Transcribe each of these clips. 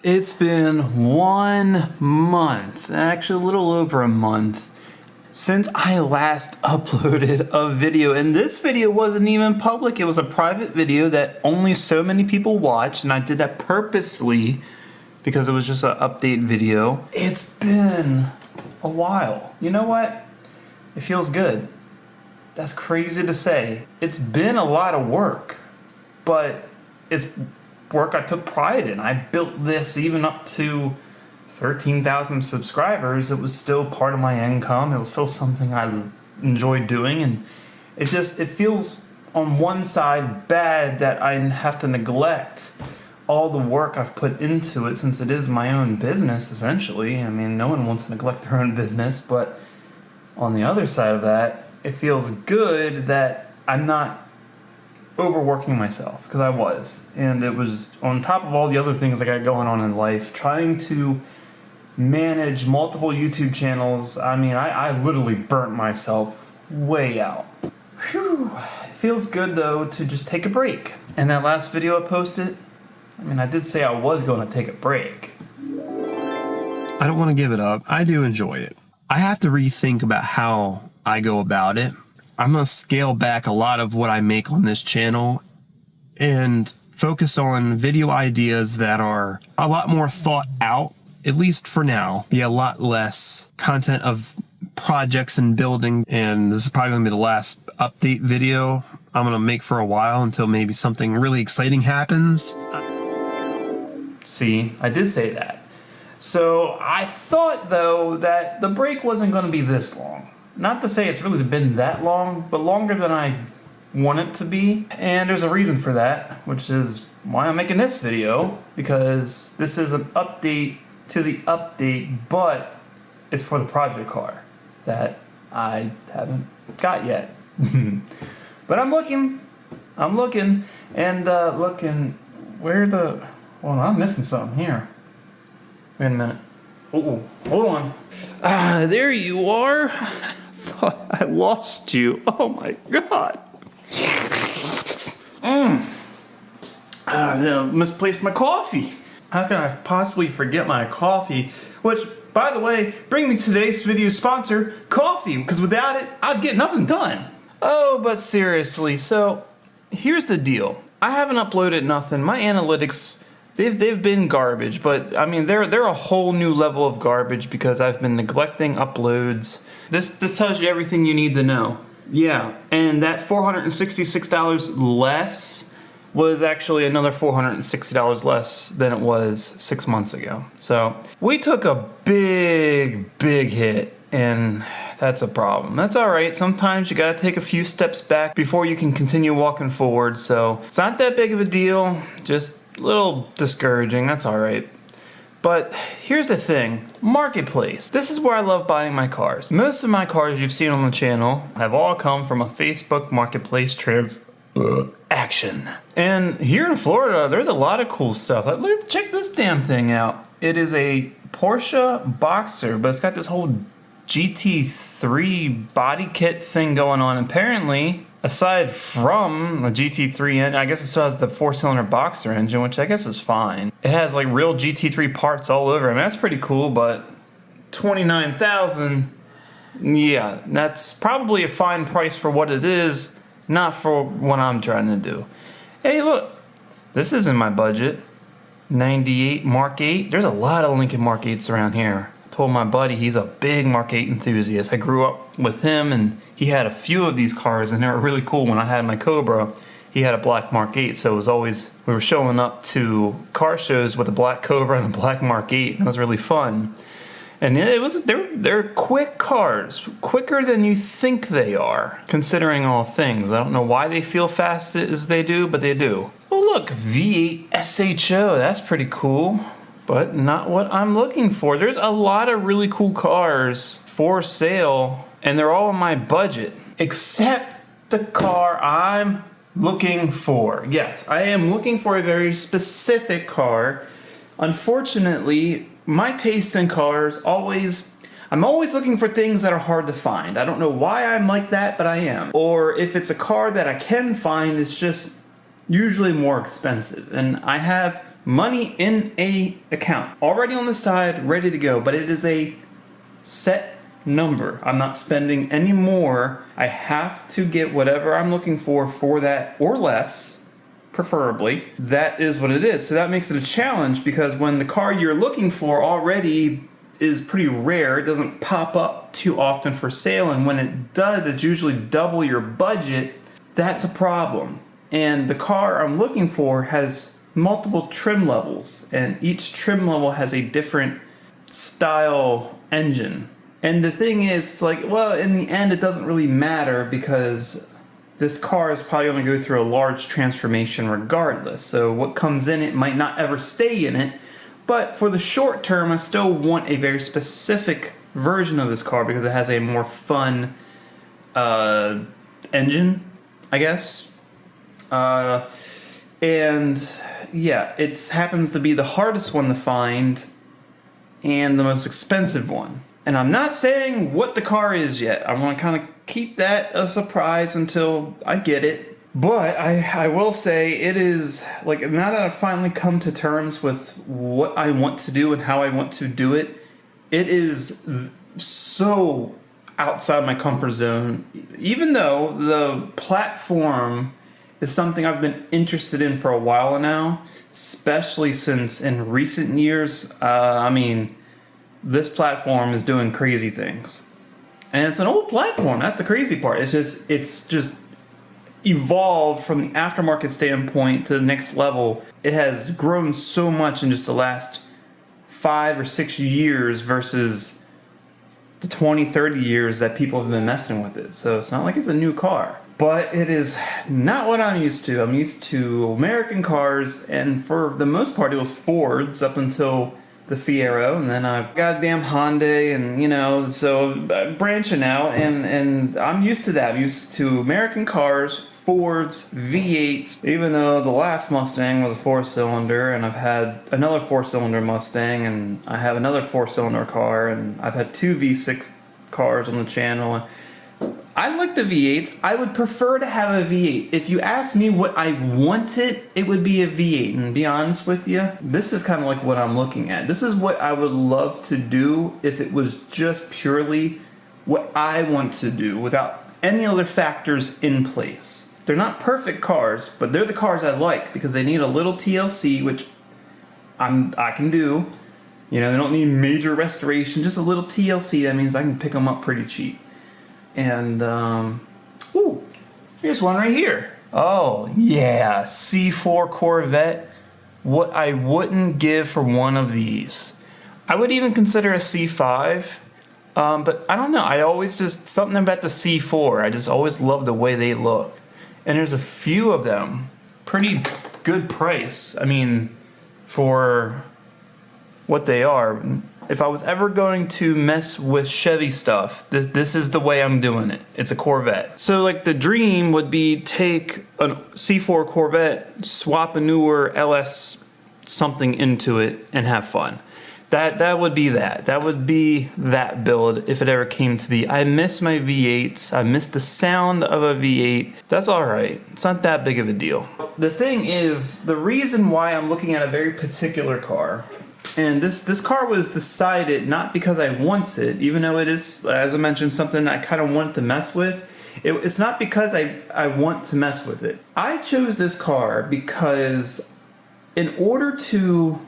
It's been 1 month, actually a little over a month, since I last uploaded a video. And this video wasn't even public. It was a private video that only so many people watched, and I did that purposely because it was just an update video. It's been a while. You know what? It feels good. That's crazy to say. It's been a lot of work, but it's work I took pride in. I built this even up to 13,000 subscribers. It was still part of my income. It was still something I enjoyed doing, and it feels on one side bad that I have to neglect all the work I've put into it, since it is my own business essentially. I mean, no one wants to neglect their own business, but on the other side of that, it feels good that I'm not overworking myself, because I was, and it was on top of all the other things I got going on in life, trying to manage multiple YouTube channels. I mean, I literally burnt myself way out. Whew. It feels good though to just take a break. And that last video I posted, I mean, I did say I was going to take a break. I don't want to give it up. I do enjoy it. I have to rethink about how I go about it. I'm going to scale back a lot of what I make on this channel and focus on video ideas that are a lot more thought out, at least for now. Be a lot less content of projects and building. And this is probably going to be the last update video I'm going to make for a while, until maybe something really exciting happens. See, I did say that. So I thought though that the break wasn't going to be this long. Not to say it's really been that long, but longer than I want it to be. And there's a reason for that, which is why I'm making this video, because this is an update to the update, but it's for the project car that I haven't got yet. But I'm looking, and well, I'm missing something here. Wait a minute. Oh, hold on. There you are. Thought I lost you. Oh my god. I misplaced my coffee. How can I possibly forget my coffee? Which, by the way, brings me to today's video sponsor, coffee, because without it, I'd get nothing done. Oh, but seriously, so here's the deal. I haven't uploaded nothing. My analytics, they've been garbage, but I mean, they're a whole new level of garbage because I've been neglecting uploads. This tells you everything you need to know. Yeah, and that $466 less was actually another $460 less than it was 6 months ago. So we took a big hit, and that's a problem. That's all right. Sometimes you gotta take a few steps back before you can continue walking forward. So it's not that big of a deal, just a little discouraging. That's all right. But here's the thing, marketplace. This is where I love buying my cars. Most of my cars you've seen on the channel have all come from a Facebook marketplace transaction. And here in Florida, there's a lot of cool stuff. Like, check this damn thing out. It is a Porsche Boxer, but it's got this whole GT3 body kit thing going on. Apparently, aside from the GT3 engine, I guess it still has the 4-cylinder Boxer engine, which I guess is fine. It has like real GT3 parts all over. I mean, that's pretty cool, but $29,000, yeah, that's probably a fine price for what it is, not for what I'm trying to do. Hey, look, this is in my budget. 98 Mark 8. There's a lot of Lincoln Mark 8s around here. Told my buddy, he's a big Mark 8 enthusiast. I grew up with him, and he had a few of these cars, and they were really cool. When I had my Cobra, he had a black Mark 8, so it was always, we were showing up to car shows with a black Cobra and a black Mark 8, and it was really fun. And they're quick cars, quicker than you think they are, considering all things. I don't know why they feel fast as they do, but they do. Oh look, V8 SHO, that's pretty cool. But not what I'm looking for. There's a lot of really cool cars for sale, and they're all in my budget, except the car I'm looking for. Yes, I am looking for a very specific car. Unfortunately, my taste in cars I'm always looking for things that are hard to find. I don't know why I'm like that, but I am. Or if it's a car that I can find, it's just usually more expensive. And I have money in a account already on the side, ready to go, but it is a set number. I'm not spending any more. I have to get whatever I'm looking for that or less, preferably. That is what it is. So that makes it a challenge, because when the car you're looking for already is pretty rare, it doesn't pop up too often for sale, and when it does, it's usually double your budget. That's a problem. And the car I'm looking for has multiple trim levels, and each trim level has a different style engine. And the thing is, it's like, well, in the end, it doesn't really matter, because this car is probably going to go through a large transformation regardless. So what comes in it might not ever stay in it. But for the short term, I still want a very specific version of this car, because it has a more fun engine, I guess. And yeah, it happens to be the hardest one to find and the most expensive one. And I'm not saying what the car is yet. I want to kind of keep that a surprise until I get it. But I will say it is, like, now that I've finally come to terms with what I want to do and how I want to do it, it is so outside my comfort zone. Even though the platform is something I've been interested in for a while now, especially since in recent years, this platform is doing crazy things. And it's an old platform. That's the crazy part. It's just evolved from the aftermarket standpoint to the next level. It has grown so much in just the last 5 or 6 years versus the 20, 30 years that people have been messing with it. So it's not like it's a new car. But it is not what I'm used to. I'm used to American cars, and for the most part it was Fords up until the Fiero, and then I've goddamn Hyundai, and so branching out, and I'm used to that. I'm used to American cars, Fords, V8s, even though the last Mustang was a 4-cylinder, and I've had another 4-cylinder Mustang, and I have another 4-cylinder car, and I've had 2 V6 cars on the channel. I like the V8s. I would prefer to have a V8. If you ask me what I wanted, it would be a V8. And to be honest with you, this is kind of like what I'm looking at. This is what I would love to do if it was just purely what I want to do without any other factors in place. They're not perfect cars, but they're the cars I like because they need a little TLC, which I can do. They don't need major restoration, just a little TLC. That means I can pick them up pretty cheap. And, here's one right here. Oh, yeah, C4 Corvette. What I wouldn't give for one of these. I would even consider a C5, but I don't know. I always just, something about the C4, I just always love the way they look. And there's a few of them, pretty good price. I mean, for what they are. If I was ever going to mess with Chevy stuff, this is the way I'm doing it. It's a Corvette. So like the dream would be take a C4 Corvette, swap a newer LS something into it, and have fun. That would be that. That would be that build if it ever came to be. I miss my V8s. I miss the sound of a V8. That's all right. It's not that big of a deal. The thing is, the reason why I'm looking at a very particular car, and this car was decided not because I want it, even though it is, as I mentioned, something I kind of want to mess with. It's not because I want to mess with it. I chose this car because in order to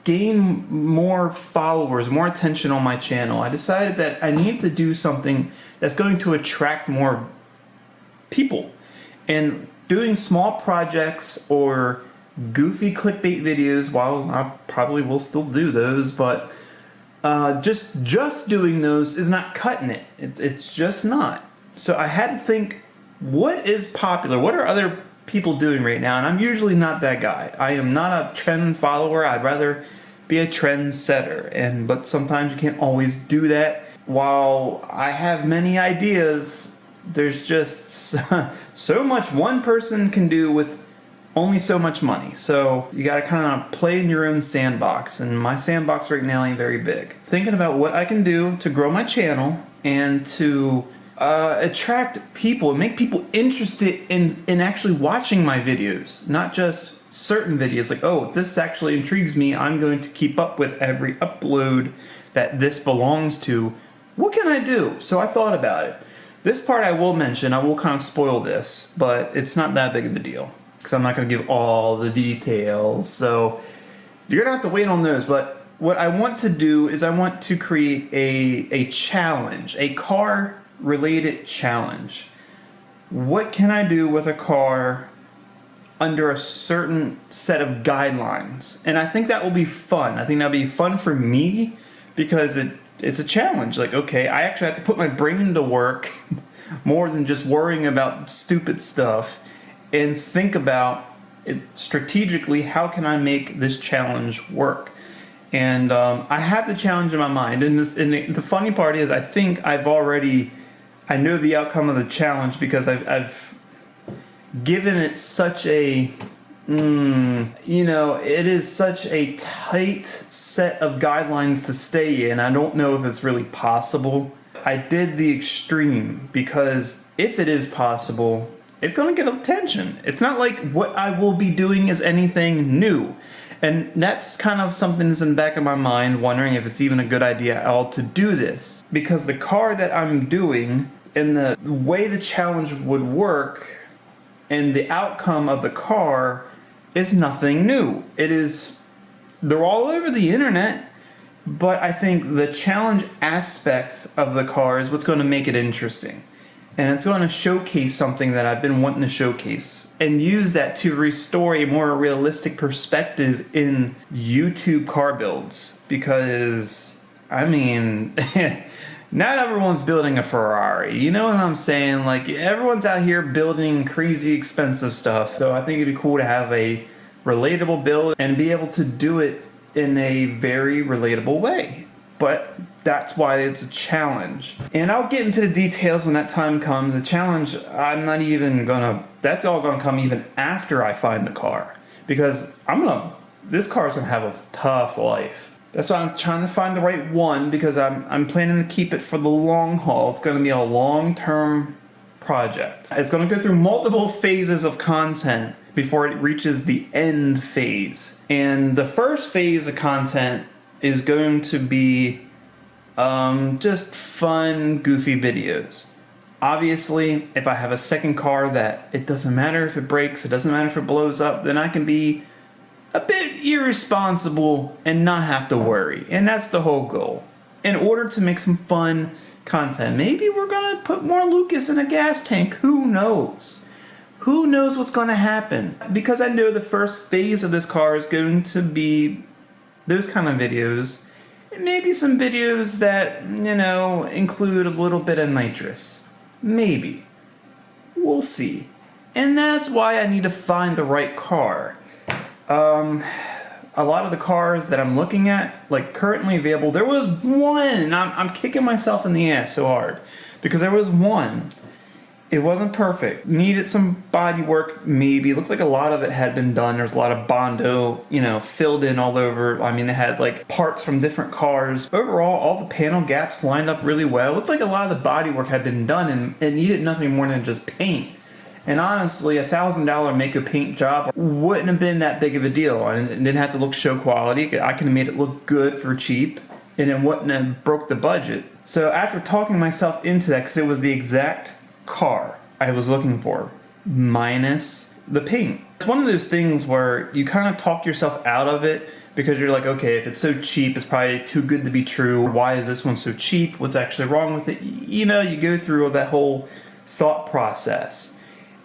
gain more followers, more attention on my channel, I decided that I need to do something that's going to attract more people. And doing small projects or goofy clickbait videos, while I probably will still do those, but just doing those is not cutting it. It's just not. So I had to think, what is popular? What are other people doing right now? And I'm usually not that guy. I am not a trend follower. I'd rather be a trend setter. But sometimes you can't always do that. While I have many ideas, there's just so much one person can do with only so much money. So you gotta kind of play in your own sandbox, and my sandbox right now ain't very big. Thinking about what I can do to grow my channel and to attract people and make people interested in actually watching my videos, not just certain videos. Like, oh, this actually intrigues me, I'm going to keep up with every upload that this belongs to. What can I do? So I thought about it. This part I will mention, I will kind of spoil this, but it's not that big of a deal because I'm not going to give all the details. So you're going to have to wait on those. But what I want to do is I want to create a challenge, a car related challenge. What can I do with a car under a certain set of guidelines? And I think that will be fun. I think that'll be fun for me because it's a challenge. Like, okay, I actually have to put my brain to work more than just worrying about stupid stuff and think about it strategically. How can I make this challenge work? And I have the challenge in my mind. And the funny part is, I think I know the outcome of the challenge because I've given it such a, it is such a tight set of guidelines to stay in. I don't know if it's really possible. I did the extreme because if it is possible, it's going to get attention. It's not like what I will be doing is anything new. And that's kind of something that's in the back of my mind, wondering if it's even a good idea at all to do this. Because the car that I'm doing and the way the challenge would work and the outcome of the car is nothing new. They're all over the internet, but I think the challenge aspect of the car is what's going to make it interesting. And it's going to showcase something that I've been wanting to showcase and use that to restore a more realistic perspective in YouTube car builds. Because, I mean, not everyone's building a Ferrari. You know what I'm saying? Like, everyone's out here building crazy expensive stuff. So I think it'd be cool to have a relatable build and be able to do it in a very relatable way. But that's why it's a challenge. And I'll get into the details when that time comes. The challenge, that's all gonna come even after I find the car. Because this car's gonna have a tough life. That's why I'm trying to find the right one, because I'm planning to keep it for the long haul. It's gonna be a long-term project. It's gonna go through multiple phases of content before it reaches the end phase. And the first phase of content is going to be just fun, goofy videos. Obviously, if I have a second car that it doesn't matter if it breaks, it doesn't matter if it blows up, then I can be a bit irresponsible and not have to worry. And that's the whole goal. In order to make some fun content, maybe we're gonna put more Lucas in a gas tank. Who knows? Who knows what's gonna happen? Because I know the first phase of this car is going to be those kind of videos. And maybe some videos that, include a little bit of nitrous. Maybe. We'll see. And that's why I need to find the right car. A lot of the cars that I'm looking at, like currently available, there was one, and I'm kicking myself in the ass so hard because there was one. It wasn't perfect. Needed some body work, maybe. It looked like a lot of it had been done. There was a lot of Bondo, filled in all over. I mean, it had like parts from different cars. Overall, all the panel gaps lined up really well. It looked like a lot of the body work had been done and it needed nothing more than just paint. And honestly, $1,000 Mako paint job wouldn't have been that big of a deal. And it didn't have to look show quality. I could have made it look good for cheap, and it wouldn't have broke the budget. So after talking myself into that, because it was the exact car I was looking for, minus the paint. It's one of those things where you kind of talk yourself out of it because you're like, okay, if it's so cheap, it's probably too good to be true. Why is this one so cheap? What's actually wrong with it? You go through that whole thought process.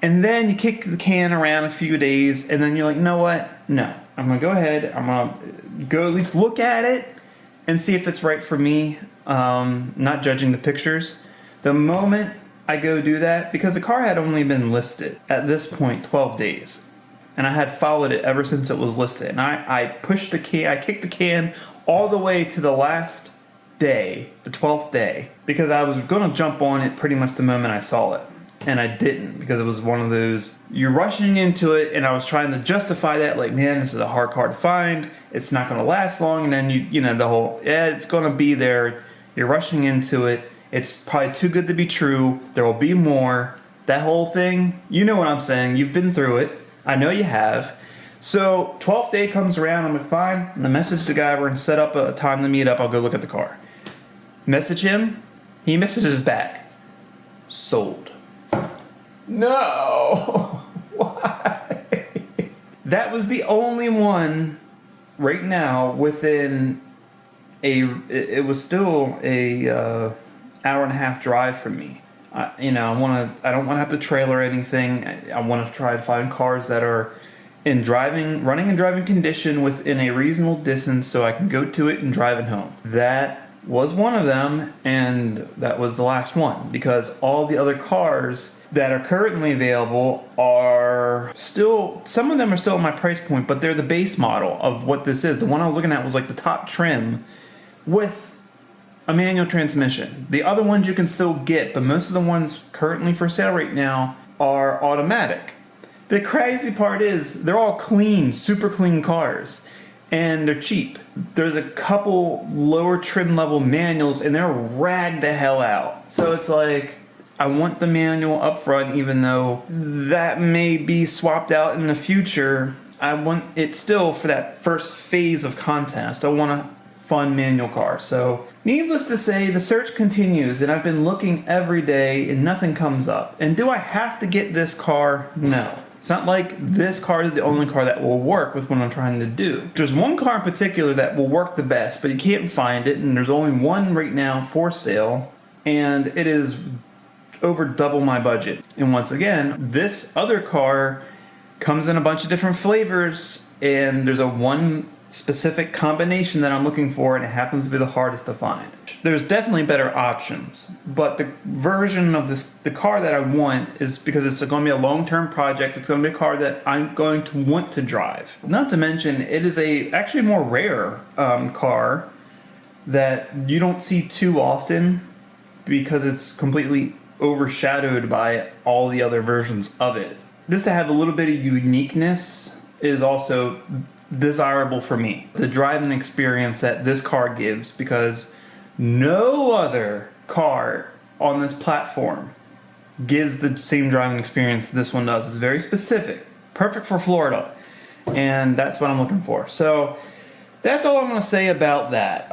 And then you kick the can around a few days, and then you're like, you know what? No, I'm going to go ahead. I'm going to go at least look at it and see if it's right for me, not judging the pictures. The moment I go do that, because the car had only been listed at this point 12 days, and I had followed it ever since it was listed. And I pushed the can, I kicked the can all the way to the last day, the 12th day, because I was going to jump on it pretty much the moment I saw it. And I didn't, because it was one of those, you're rushing into it, and I was trying to justify that, like, man, this is a hard car to find, it's not going to last long, and then the whole, it's going to be there, you're rushing into it, It's probably too good to be true. There will be more. That whole thing, you know what I'm saying. You've been through it. I know you have. So 12th day comes around. I'm like, fine. I'm gonna message the guy. We're gonna set up a time to meet up. I'll go look at the car. Message him. He messages back. Sold. No. Why? That was the only one right now within it was still a hour and a half drive from me. I don't want to have to trailer anything. I want to try to find cars that are running and driving condition within a reasonable distance so I can go to it and drive it home. That was one of them, and that was the last one, because all the other cars that are currently available are still, some of them are still at my price point, but they're the base model of what this is. The one I was looking at was like the top trim with a manual transmission. The other ones you can still get, but most of the ones currently for sale right now are automatic. The crazy part is they're all clean, super clean cars, and they're cheap. There's a couple lower trim level manuals and they're ragged the hell out. So it's like, I want the manual up front, even though that may be swapped out in the future. I want it still for that first phase of content. I still want a fun manual car. So needless to say, the search continues, and I've been looking every day and nothing comes up. And do I have to get this car? No. It's not like this car is the only car that will work with what I'm trying to do. There's one car in particular that will work the best, but you can't find it, and there's only one right now for sale, and it is over double my budget. And once again, this other car comes in a bunch of different flavors, and there's a one specific combination that I'm looking for, and it happens to be the hardest to find. There's definitely better options, but the version of the car that I want is, because it's going to be a long-term project, it's going to be a car that I'm going to want to drive. Not to mention, it is actually a more rare car that you don't see too often because it's completely overshadowed by all the other versions of it. Just to have a little bit of uniqueness is also desirable for me. The driving experience that this car gives, because no other car on this platform gives the same driving experience this one does. It's very specific, perfect for Florida, and that's what I'm looking for. So that's all I'm going to say about that.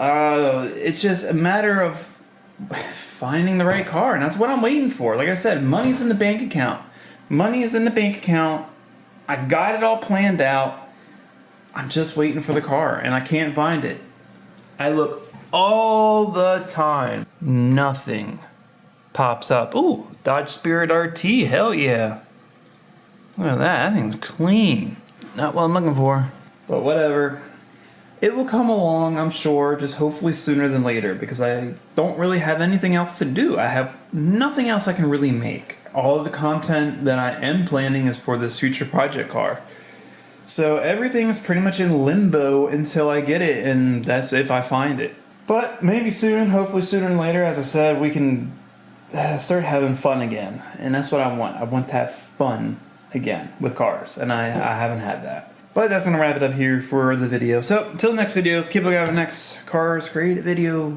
It's just a matter of finding the right car, and that's what I'm waiting for. Like I said, money's in the bank account. Money is in the bank account. I got it all planned out. I'm just waiting for the car, and I can't find it. I look all the time. Nothing pops up. Ooh, Dodge Spirit RT. Hell yeah. Look at that. That thing's clean. Not what I'm looking for. But whatever. It will come along, I'm sure, just hopefully sooner than later, because I don't really have anything else to do. I have nothing else I can really make. All of the content that I am planning is for this future project car. So everything's pretty much in limbo until I get it, and that's if I find it. But maybe soon, hopefully sooner than later, as I said, we can start having fun again. And that's what I want. I want to have fun again with cars, and I haven't had that. But that's going to wrap it up here for the video. So until the next video, keep looking out for the next Cars Created video.